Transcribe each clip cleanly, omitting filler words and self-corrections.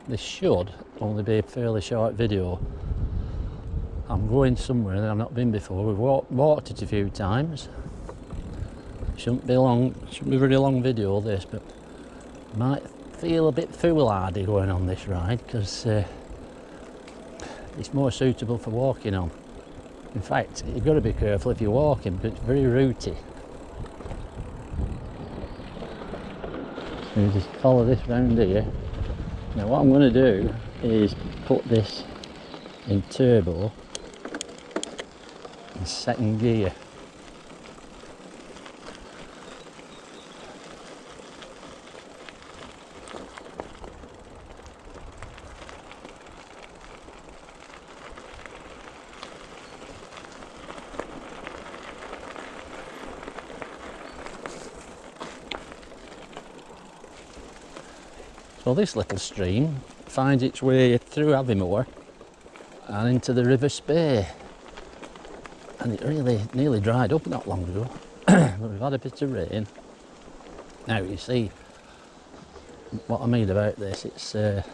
this should only be a fairly short video. I'm going somewhere that I've not been before. We've walked it a few times. Shouldn't be a very long video this, but might feel a bit foolhardy going on this ride because it's more suitable for walking on. In fact, you've got to be careful if you're walking because it's very rooty. So you just follow this round here. Now what I'm going to do is put this in turbo in second gear. Well, this little stream finds its way through Aviemore and into the River Spey, and it really nearly dried up not long ago. But we've had a bit of rain. Now you see what I mean about this, it's not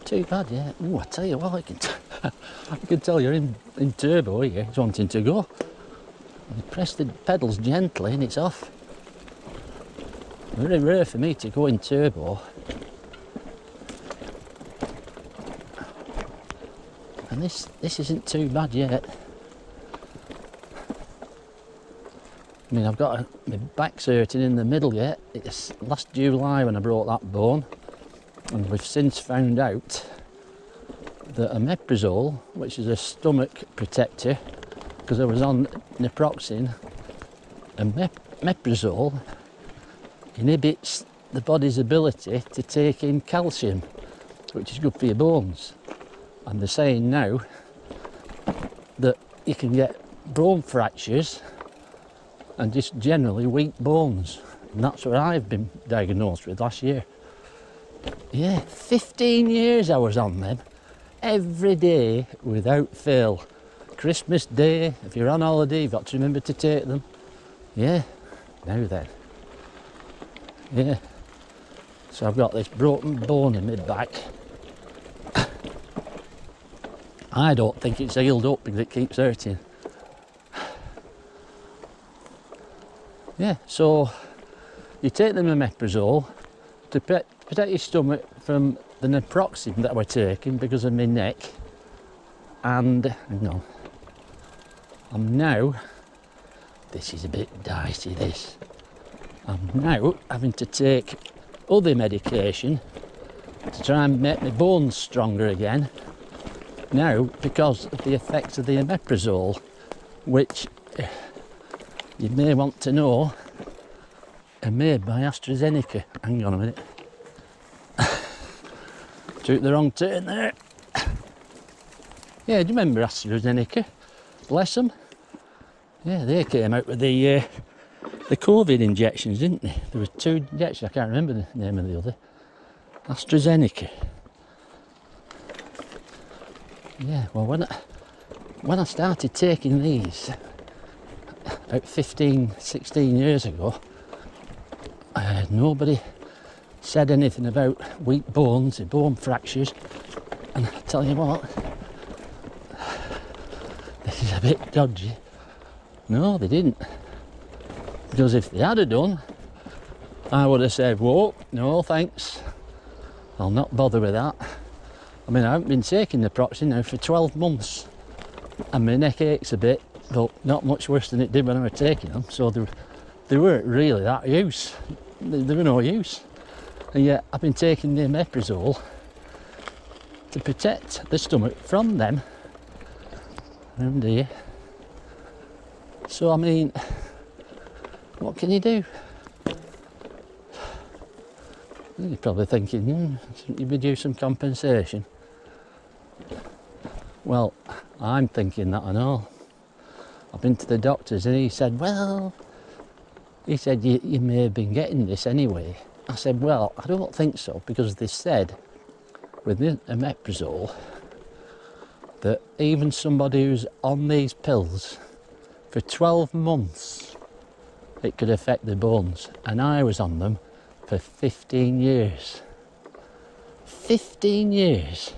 too bad yet. Oh, I tell you what, I can tell you're in turbo here, it's wanting to go. You press the pedals gently and it's off. Very rare for me to go in turbo. And this isn't too bad yet. I mean, I've got my back's hurting in the middle yet. It's last July when I broke that bone, and we've since found out that omeprazole, which is a stomach protector, because I was on naproxen, and omeprazole inhibits the body's ability to take in calcium, which is good for your bones. And they're saying now that you can get bone fractures and just generally weak bones. And that's what I've been diagnosed with last year. Yeah, 15 years I was on them, every day without fail. Christmas Day, if you're on holiday, you've got to remember to take them. Yeah, now then. Yeah, so I've got this broken bone in my back. I don't think it's healed up because it keeps hurting. Yeah, so you take the omeprazole to protect your stomach from the naproxen that we're taking because of my neck. And hang on, I'm now, this is a bit dicey this, I'm now having to take other medication to try and make my bones stronger again. Now, because of the effects of the omeprazole, which you may want to know are made by AstraZeneca. Hang on a minute. Took the wrong turn there. Yeah, do you remember AstraZeneca? Bless them. Yeah, they came out with the COVID injections, didn't they? There were 2 injections, I can't remember the name of the other. AstraZeneca. Yeah, well, when I started taking these about 15, 16 years ago, nobody said anything about weak bones or bone fractures, and I tell you what, this is a bit dodgy. No, they didn't, because if they had done, I would have said, whoa, no thanks, I'll not bother with that. I mean, I haven't been taking naproxen now for 12 months and my neck aches a bit, but not much worse than it did when I was taking them, so they weren't really that use. They were no use. And yet I've been taking the omeprazole to protect the stomach from them. Oh dear. So I mean, what can you do? You're probably thinking, shouldn't you be due some compensation? Well, I'm thinking that I know. I've been to the doctors and he said, well, you may have been getting this anyway. I said, well, I don't think so, because they said with the omeprazole that even somebody who's on these pills for 12 months, it could affect their bones. And I was on them for 15 years. 15 years.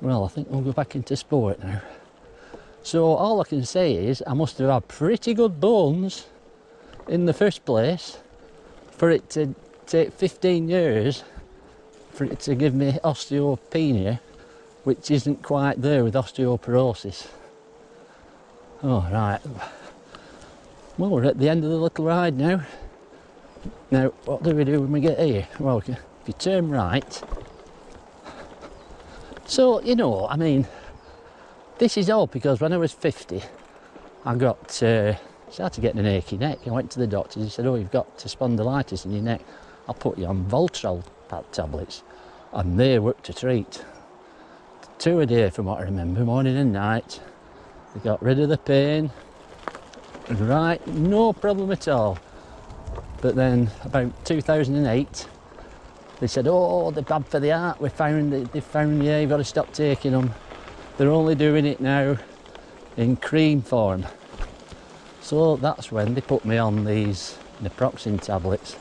Well, I think we'll go back into sport now. So all I can say is I must have had pretty good bones in the first place for it to take 15 years for it to give me osteopenia, which isn't quite there with osteoporosis. Oh, right. Well, we're at the end of the little ride now. Now, what do we do when we get here? Well, if you turn right. So, you know, I mean, this is all because when I was 50, I got, started getting an achy neck. I went to the doctor, he said, oh, you've got spondylitis in your neck. I'll put you on Voltaren tablets. And they worked a treat. 2 a day from what I remember, morning and night. They got rid of the pain. Right, no problem at all. But then about 2008, they said, oh, they're bad for the heart. They found, yeah, you've got to stop taking them. They're only doing it now in cream form. So that's when they put me on these naproxen tablets.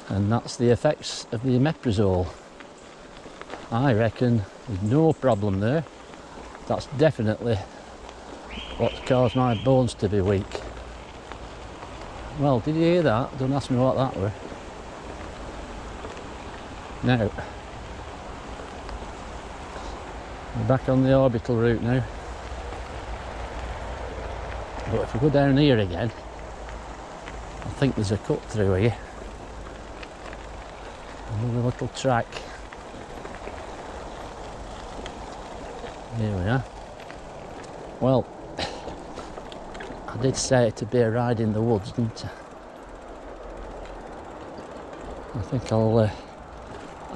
And that's the effects of the omeprazole. I reckon there's no problem there. That's definitely what's caused my bones to be weak. Well, did you hear that? Don't ask me what that were. Now, we're back on the orbital route now. But if we go down here again, I think there's a cut through here. Another little track. Here we are. Well, I did say it'd be a ride in the woods, didn't I? I think I'll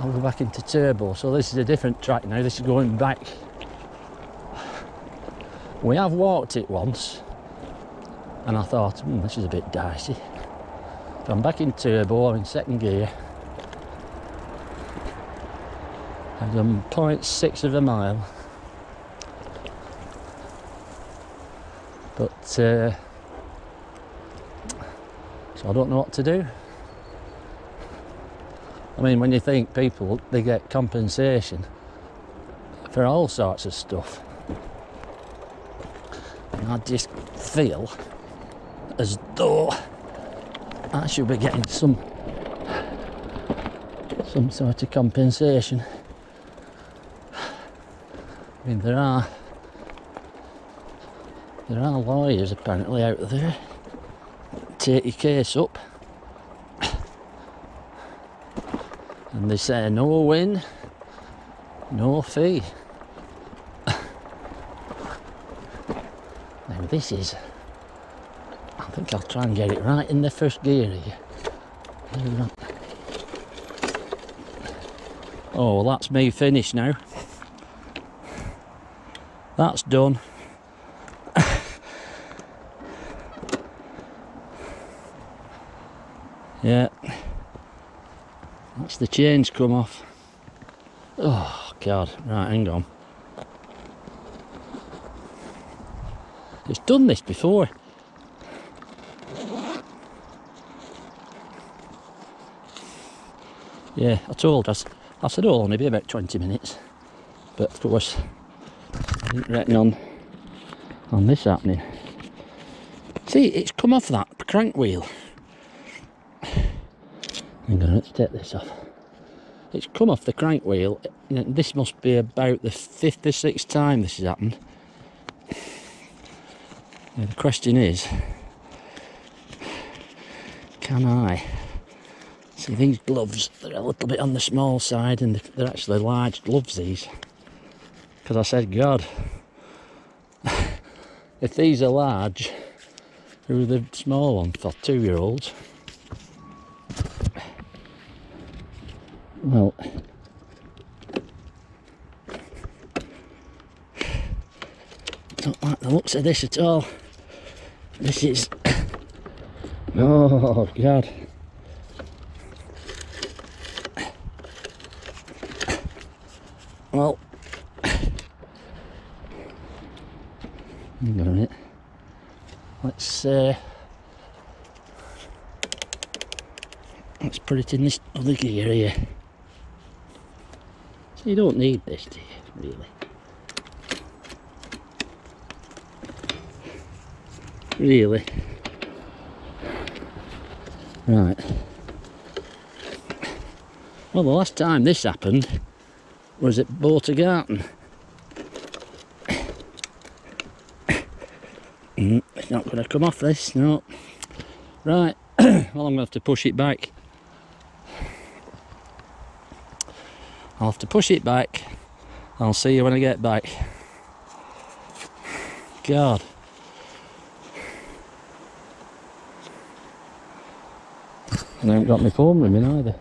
go back into turbo. So this is a different track now. This is going back. We have walked it once, and I thought, this is a bit dicey. So I'm back in turbo. I'm in second gear. I've done 0.6 of a mile. But so I don't know what to do. I mean, when you think people, they get compensation for all sorts of stuff, and I just feel as though I should be getting some sort of compensation. I mean, there are lawyers apparently out there. Take your case up, and they say no win, no fee. Now this is, I think I'll try and get it right in the first gear here. Oh, well, that's me finished now. That's done. Yeah, that's the chains come off. Oh God, right, hang on. It's done this before. Yeah, I said it'll only be about 20 minutes, but of course I didn't reckon on this happening. See, it's come off that crank wheel. Hang on, let's take this off. It's come off the crank wheel. This must be about the 5th or 6th time this has happened. Now the question is, can I? See, these gloves, they're a little bit on the small side, and they're actually large gloves, these. Because I said, God, if these are large, who are the small ones for 2-year-olds? Well, don't like the looks of this at all. This is, oh God. Well, hang on a minute. Let's put it in this other gear here. You don't need this, do you, really? Really? Right. Well, the last time this happened was at Bortergarten. It's not going to come off this, no. Right, well I'm going to have to push it back. I'll have to push it back. I'll see you when I get back. God. And I haven't got my phone with me neither.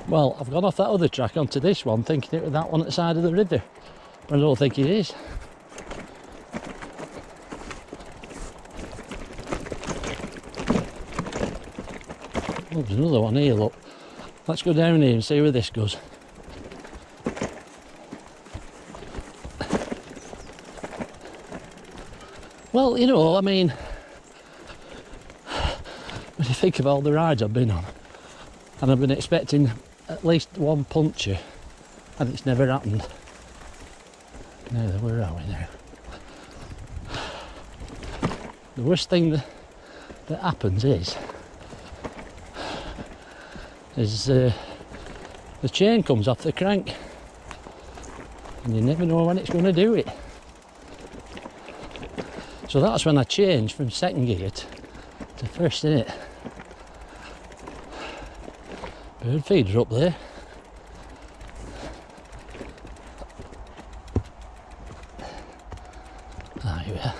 Well, I've gone off that other track onto this one thinking it was that one at the side of the river, but I don't think it is. Oh, there's another one here, look. Let's go down here and see where this goes. Well, you know, I mean, when you think of all the rides I've been on, and I've been expecting at least one puncture, and it's never happened. Now, where are we now? The worst thing that happens is the chain comes off the crank, and you never know when it's going to do it. So that's when I change from second gear to first, innit? Bird feeder up there. Ah, here we are.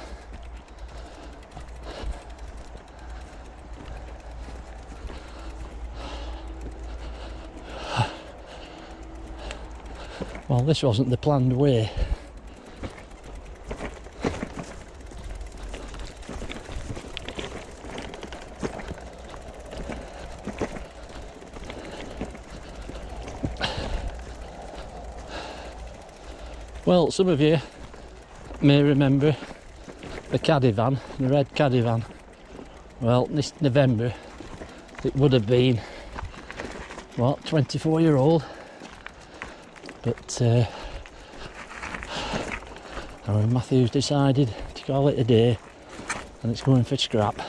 Well, this wasn't the planned way. Well, some of you may remember the Caddy van, the red Caddy van. Well, this November it would have been, what, 24-year-old, but Aaron Matthews decided to call it a day and it's going for scrap.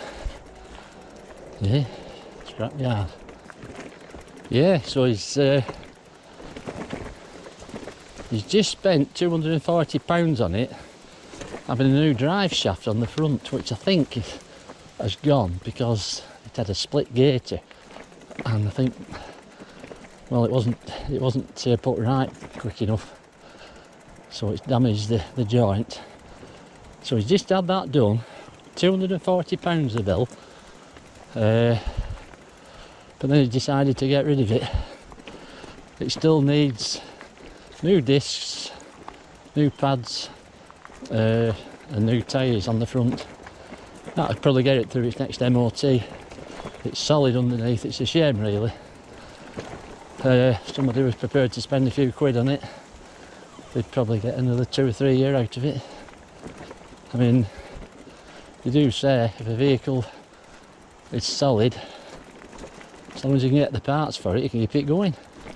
Yeah, scrap yard. Yeah, so he's just spent £240 on it, having a new drive shaft on the front, which I think has gone because it had a split gaiter, and I think, well, it wasn't put right quick enough, so it's damaged the joint. So he's just had that done, £240 the bill, but then he decided to get rid of it. It still needs new discs, new pads, and new tyres on the front. That'll probably get it through its next MOT. It's solid underneath, it's a shame really. Somebody was prepared to spend a few quid on it. They'd probably get another 2 or 3 years out of it. I mean, you do say if a vehicle is solid, as long as you can get the parts for it, you can keep it going.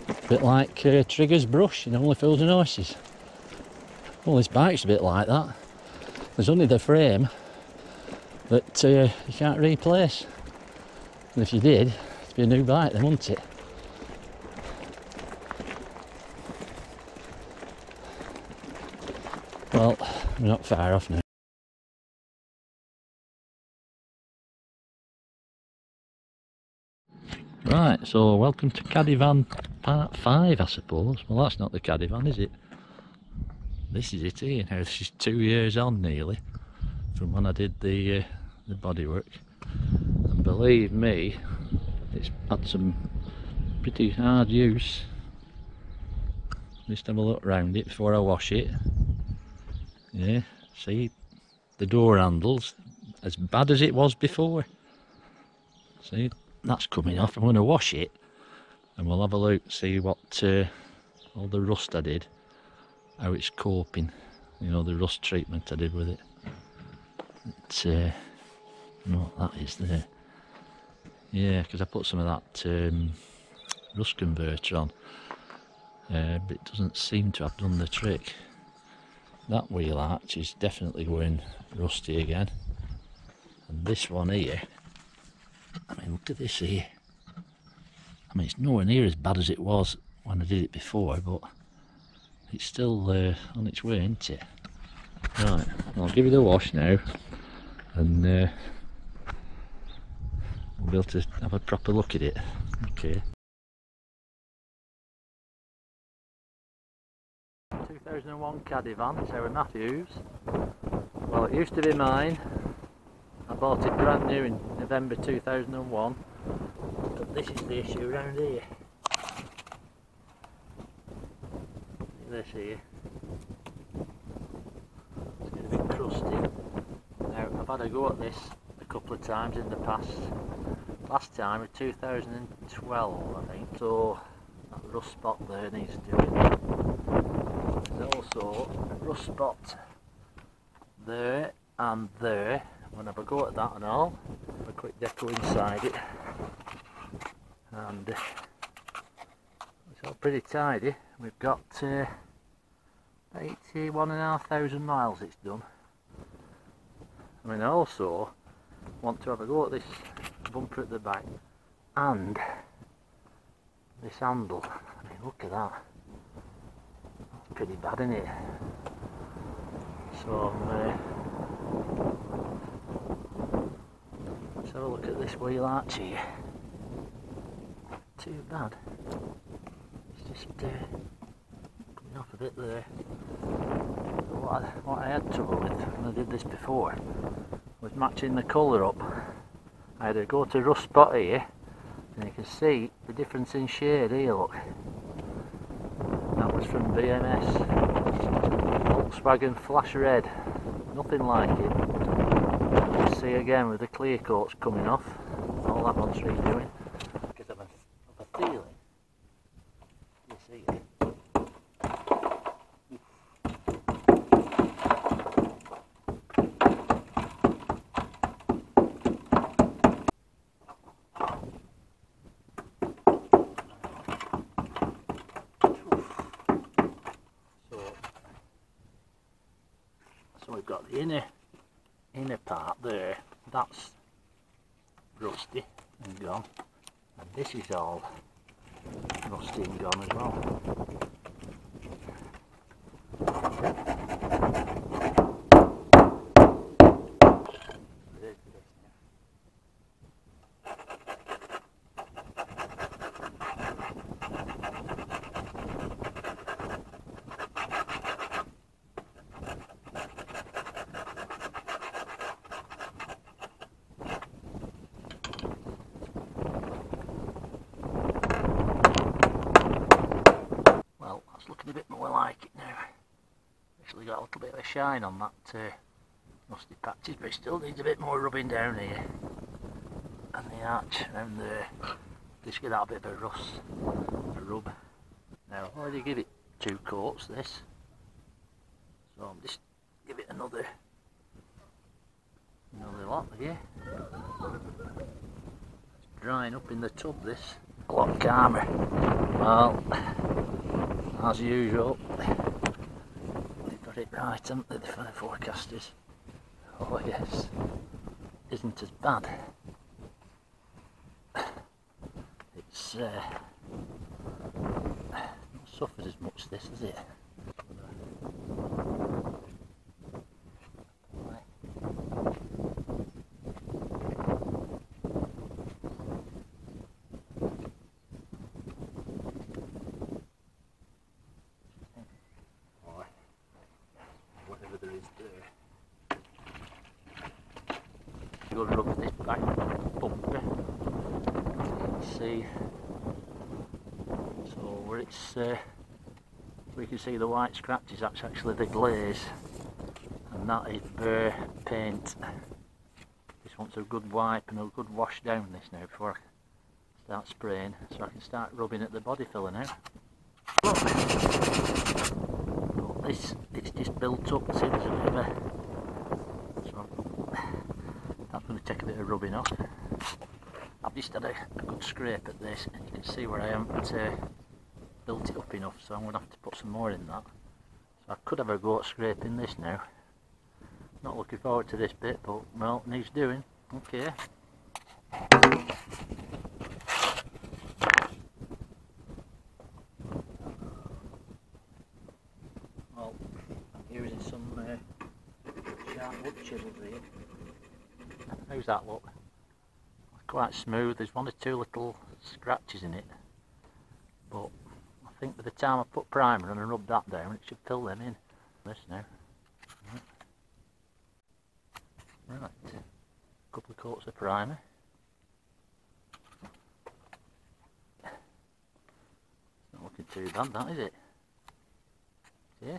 A bit like Trigger's brush, you know, only fools and horses. Well, this bike's a bit like that. There's only the frame that you can't replace. And if you did, it'd be a new bike then, wouldn't it? Well, we're not far off now. Right, so welcome to Caddy Van Part 5, I suppose. Well, that's not the Caddy Van, is it? This is it here. Now, this is 2 years on nearly from when I did the bodywork. And believe me, it's had some pretty hard use. Just have a look around it before I wash it. Yeah, see, the door handles as bad as it was before. See, that's coming off. I'm going to wash it and we'll have a look, see what all the rust I did, how it's coping, you know, the rust treatment I did with it. I don't know what that is there. Yeah, because I put some of that rust converter on, but it doesn't seem to have done the trick. That wheel arch is definitely going rusty again, and this one here, I mean, look at this here. I mean, it's nowhere near as bad as it was when I did it before, but it's still on its way, isn't it? Right, I'll give it a wash now, and we'll be able to have a proper look at it. Okay. 2001 Caddy van, it's our Matthews. Well, it used to be mine. I bought it brand new in November 2001. But this is the issue around here. This here. It's getting a bit crusty. Now, I've had a go at this a couple of times in the past. Last time was 2012, I think. So that rust spot there needs doing. There's also a rust spot there and there. We'll have a go at that and all. Have a quick deco inside it. And it's all pretty tidy. We've got 81,500 miles it's done. I mean, I also want to have a go at this bumper at the back and this handle. I mean, look at that. That's pretty bad, isn't it? So let's have a look at this wheel arch here. Too bad. It's just coming off a bit there. What I had trouble with when I did this before was matching the colour up. I had to go to rust spot here, and you can see the difference in shade here, look. That was from BMS. Volkswagen Flash Red. Nothing like it. You see again with the clear coats coming off. All that one's redoing. Because of a feeling. You see it. So we've got the inner part there, that's rusty and gone, and this is all rusty and gone as well. Looking a bit more like it now. Actually got a little bit of a shine on that rusty patches, but it still needs a bit more rubbing down here. And the arch around there, just get that bit of a rub. Now I've already give it 2 coats this, so I'll just give it another lot here. It's drying up in the tub this. A lot calmer. Well, as usual, they've got it right, haven't they, the forecasters? Oh yes, isn't as bad. It's not suffered as much this, is it? Go rub this back bumper. You can see, so where it's we can see the white scratches, that's actually the glaze, and that is bare paint. This wants a good wipe and a good wash down this now before I start spraying so I can start rubbing at the body filler now. Look, this, it's just built up, see there's a bit of a, so that's going to take a bit of rubbing off. I've just had a good scrape at this and you can see where I haven't built it up enough, so I'm going to have to put some more in that. So I could have a go at scraping this now. Not looking forward to this bit, but well, it needs doing. Okay. Well, I'm using some sharp wood chisels here. How's that look? Quite smooth. There's one or two little scratches in it, but I think by the time I put primer and I rub that down, it should fill them in. This now. Right. A couple of coats of primer. It's not looking too bad, that is it? Yeah.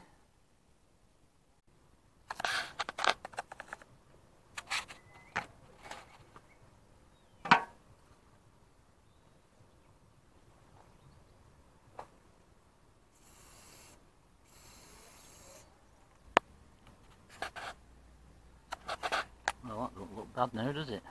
Well, that doesn't look bad now, does it?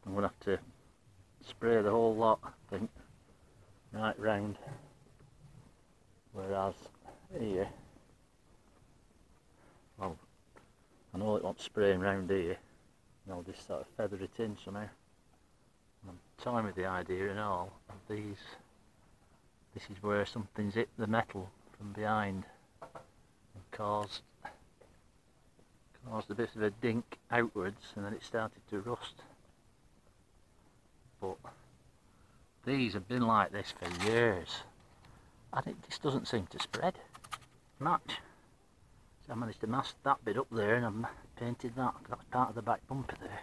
I'm going to have to spray the whole lot, I think, right round, whereas here, well, I know it wants spraying round here, and I'll just sort of feather it in somehow. I'm toying with the idea and all of these. This is where something's hit the metal from behind and caused a bit of a dink outwards, and then it started to rust. But these have been like this for years and it just doesn't seem to spread much. So I managed to mask that bit up there and I've painted that. That's part of the back bumper there.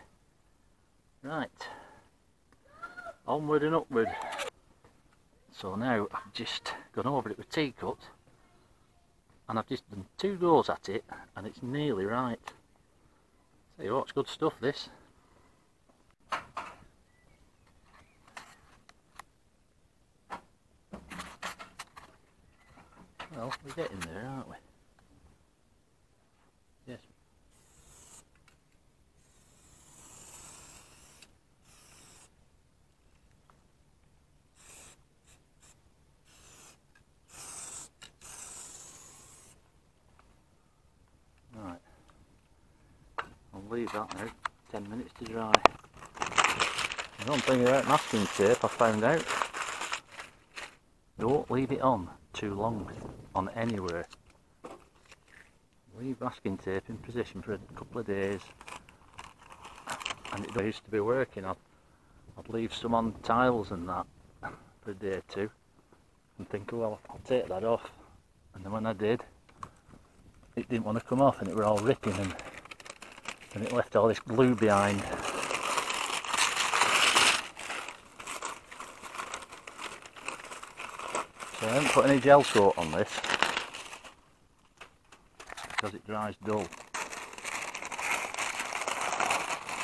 Right, onward and upward. So now I've just gone over it with T-cut and I've just done 2 goes at it and it's nearly right. Tell you what, it's good stuff this. Well, we're getting there, aren't we? Yes. Right. I'll leave that now. 10 minutes to dry. The one thing about masking tape I found out, don't leave it on too long on anywhere. Leave masking tape in position for a couple of days and it used to be working. I'd leave some on tiles and that for a day or two and think, oh, well, I'll take that off, and then when I did, it didn't want to come off and it were all ripping and it left all this glue behind. So I haven't put any gel coat on this because it dries dull. So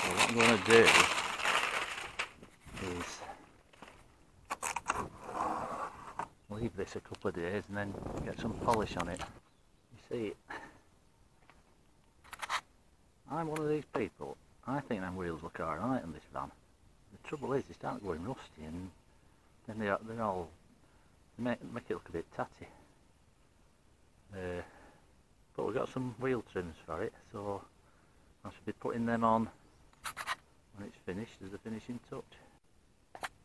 what I'm going to do is leave this a couple of days and then get some polish on it. You see, I'm one of these people, I think them wheels look alright on this van. The trouble is they start going rusty and then they're all make it look a bit tatty. But we've got some wheel trims for it, so I should be putting them on when it's finished as a finishing touch.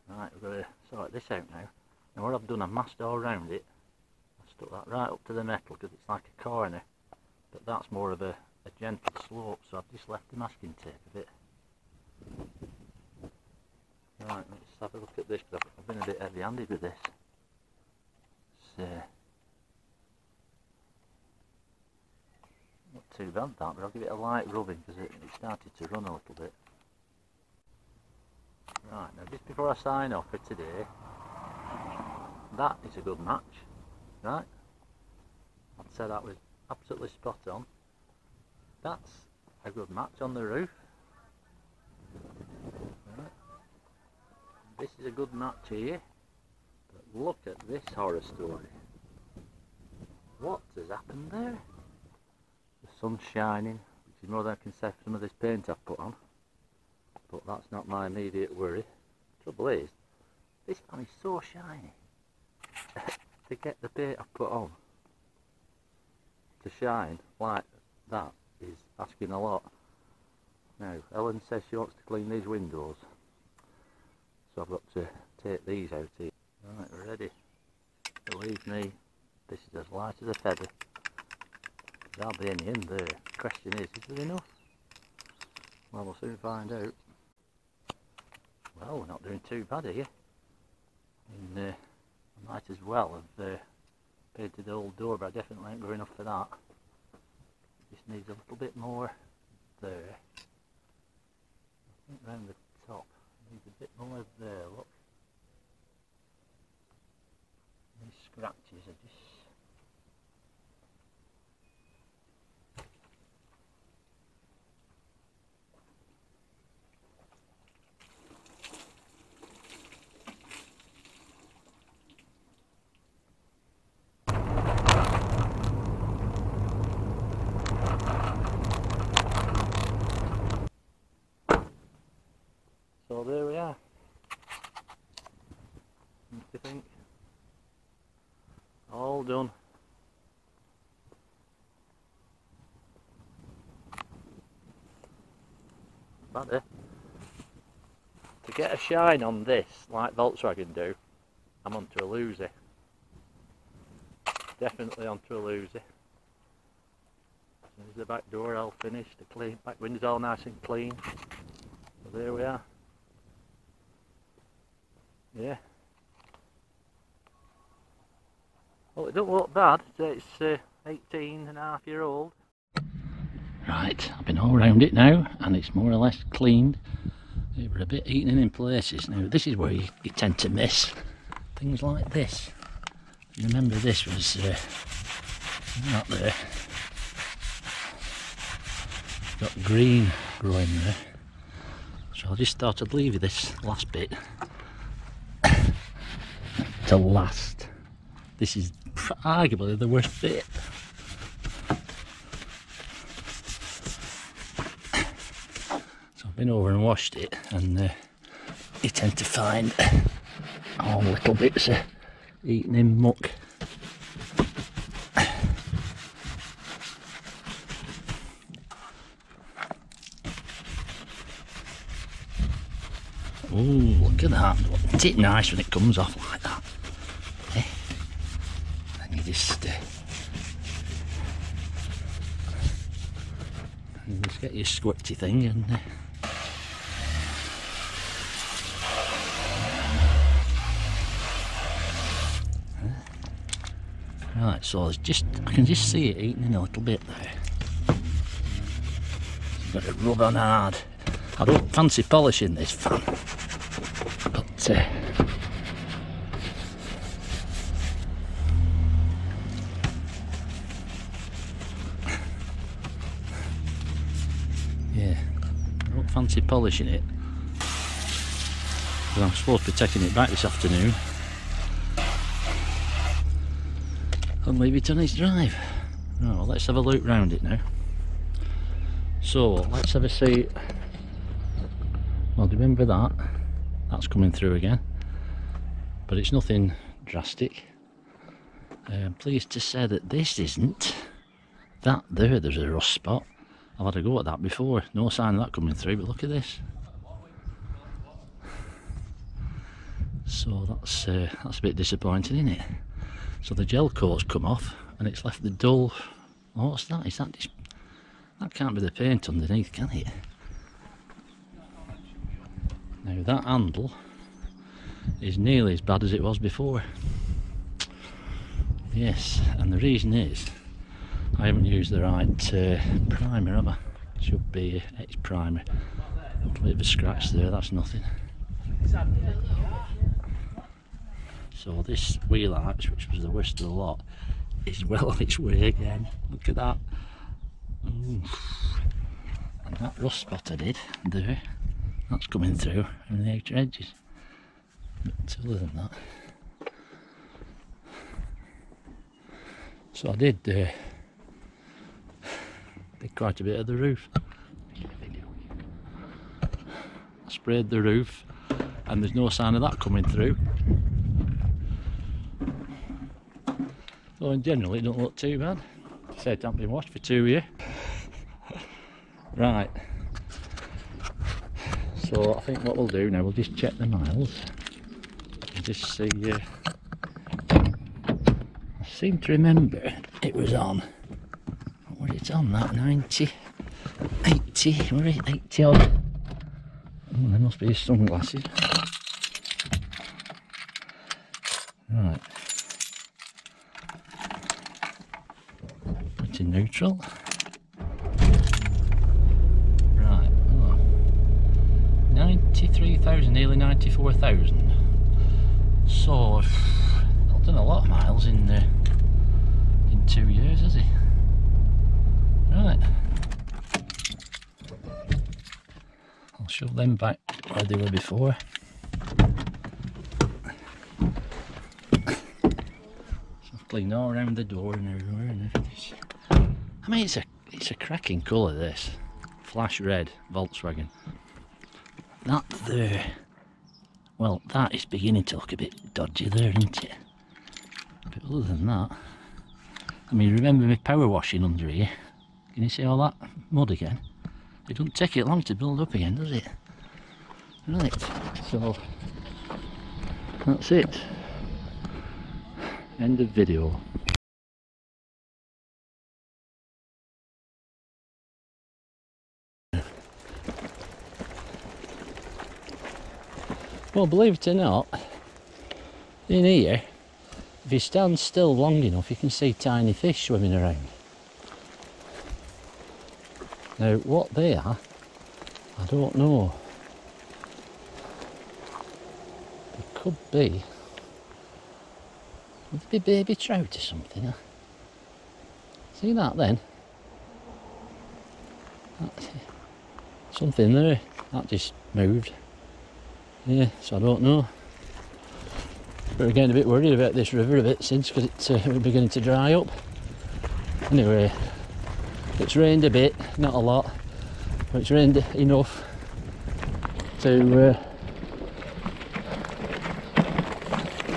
Right, we've got to sort this out now. And what I've done, I've masked all around it. I've stuck that right up to the metal because it's like a corner, but that's more of a a gentle slope, so I've just left the masking tape a bit. Right, let's have a look at this, because I've been a bit heavy-handed with this. It's not too bad that, but I'll give it a light rubbing because it started to run a little bit. Right, now just before I sign off for today, that is a good match, right? I'd say that was absolutely spot on. That's a good match on the roof. Right. This is a good match here, but look at this horror story. What has happened there? The sun's shining, which is more than I can say for some of this paint I've put on, but that's not my immediate worry. Trouble is, this fan is so shiny. To get the paint I've put on to shine like that is asking a lot. Now, Ellen says she wants to clean these windows, so I've got to take these out here. Right, we're ready. Believe me, this is as light as a feather. There's hardly any in there. The question is there enough? Well, we'll soon find out. Well, we're not doing too bad here. And I might as well have painted the whole door, but I definitely ain't going enough for that. Just needs a little bit more there. I think round the top needs a bit more there, look. These scratches are just... So there we are. What do you think? All done. Bad, eh? To get a shine on this, like Volkswagen do, I'm onto a loser. Definitely onto a loser. There's the back door all finished, the clean back windows all nice and clean. So there we are. Yeah. Well, it don't look bad. It's 18.5-year-old. Right, I've been all around it now, and it's more or less cleaned. It was a bit eaten in places. Now this is where you tend to miss things like this. Remember, this was not there. Got green growing there. So I just thought I'd leave you this last bit to last. This is arguably the worst bit. So I've been over and washed it, and you tend to find all little bits of eaten in muck. Oh, look at that. Isn't it nice when it comes off like that? Eh? And you just get your squirty thing and right, so it's just, I can just see it eating in a little bit there. Got to rub on hard. I don't fancy polishing this fan, but yeah, I don't fancy polishing it, but I'm supposed to be taking it back this afternoon and leave it on its drive. Right, well, let's have a look round it now. So let's have a see. Well, do you remember that? That's coming through again, but it's nothing drastic. I'm pleased to say that this isn't. That there's a rust spot. I've had a go at that before, no sign of that coming through, but look at this. So that's a bit disappointing, isn't it? So the gel coat's come off and it's left the dull, oh, what's that? Is that just, That can't be the paint underneath, can it? Now that handle is nearly as bad as it was before. Yes, and the reason is I haven't used the right primer, have I? Should be X primer. A little bit of a scratch there, that's nothing. So this wheel arch, which was the worst of the lot, is well on its way again. Look at that. Ooh. And that rust spot I did there, that's coming through in the outer edges. But other than that, so I did quite a bit of the roof. I sprayed the roof and there's no sign of that coming through. So in general it don't look too bad. I said it hasn't been washed for 2 years. Right. So I think what we'll do now, we'll just check the miles. And just see. I seem to remember it was on. What was it on? That 90, 80, were it 80 odd? Oh, there must be his sunglasses. Right. Put in neutral. Right. Oh. 93,000, nearly 94,000. So I've done a lot of miles in 2 years, has he? Right. I'll shove them back where they were before. So I've cleaned all around the door and everywhere and everything. I mean, it's a cracking colour, this. Flash red Volkswagen. That there, well, that is beginning to look a bit dodgy there, isn't it? But other than that, I mean, remember me power washing under here? Can you see all that mud again? It doesn't take it long to build up again, does it? Right, so that's it. End of video. Well, believe it or not, in here, if you stand still long enough, you can see tiny fish swimming around. Now, what they are, I don't know. It could be. Would it be baby trout or something? Huh? See that then? Something there. That just moved. Yeah, so I don't know. But we're getting a bit worried about this river a bit since, because it's beginning to dry up. Anyway, it's rained a bit, not a lot, but it's rained enough to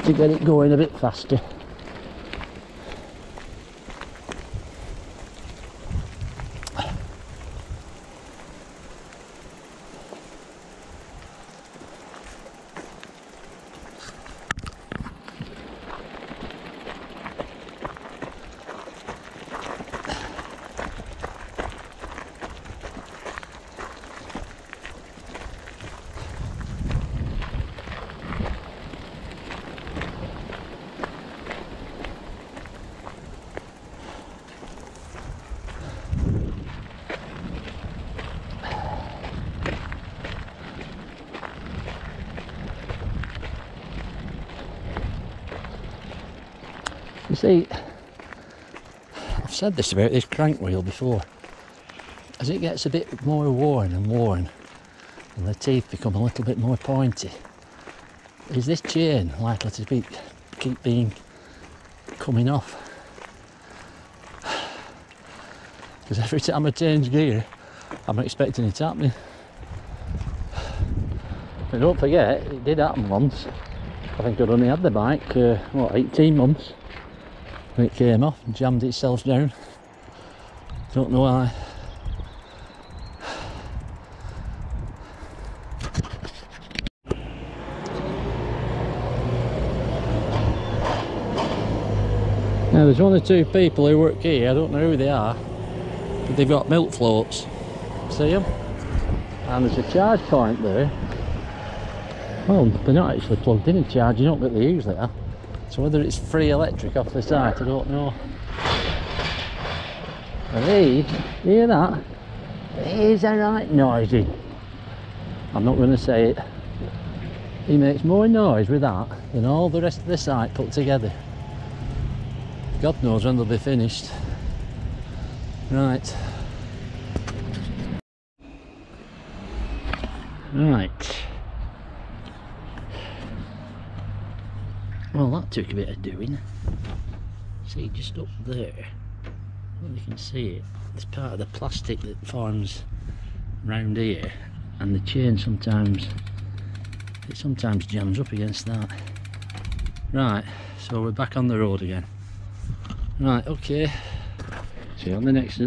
get it going a bit faster. You see, I've said this about this crank wheel before. As it gets a bit more worn and worn, and the teeth become a little bit more pointy, is this chain likely to keep coming off? Because every time I change gear, I'm expecting it happening. But don't forget, it did happen once. I think I'd only had the bike, 18 months. When it came off and jammed itself down. Don't know why. Now there's one or two people who work here, I don't know who they are, They've got milk floats. See them? And there's a charge point there. Well, they're not actually plugged in and charging up, but they usually are. So whether it's free electric off the site, I don't know. And he, hear that? He's a right noisy. I'm not going to say it. He makes more noise with that than all the rest of the site put together. God knows when they'll be finished. Right. Right. Well, that took a bit of doing. See, just up there, well, you can see it. It's part of the plastic that forms round here, and the chain sometimes jams up against that. Right, so we're back on the road again. Right, okay. See you on the next one.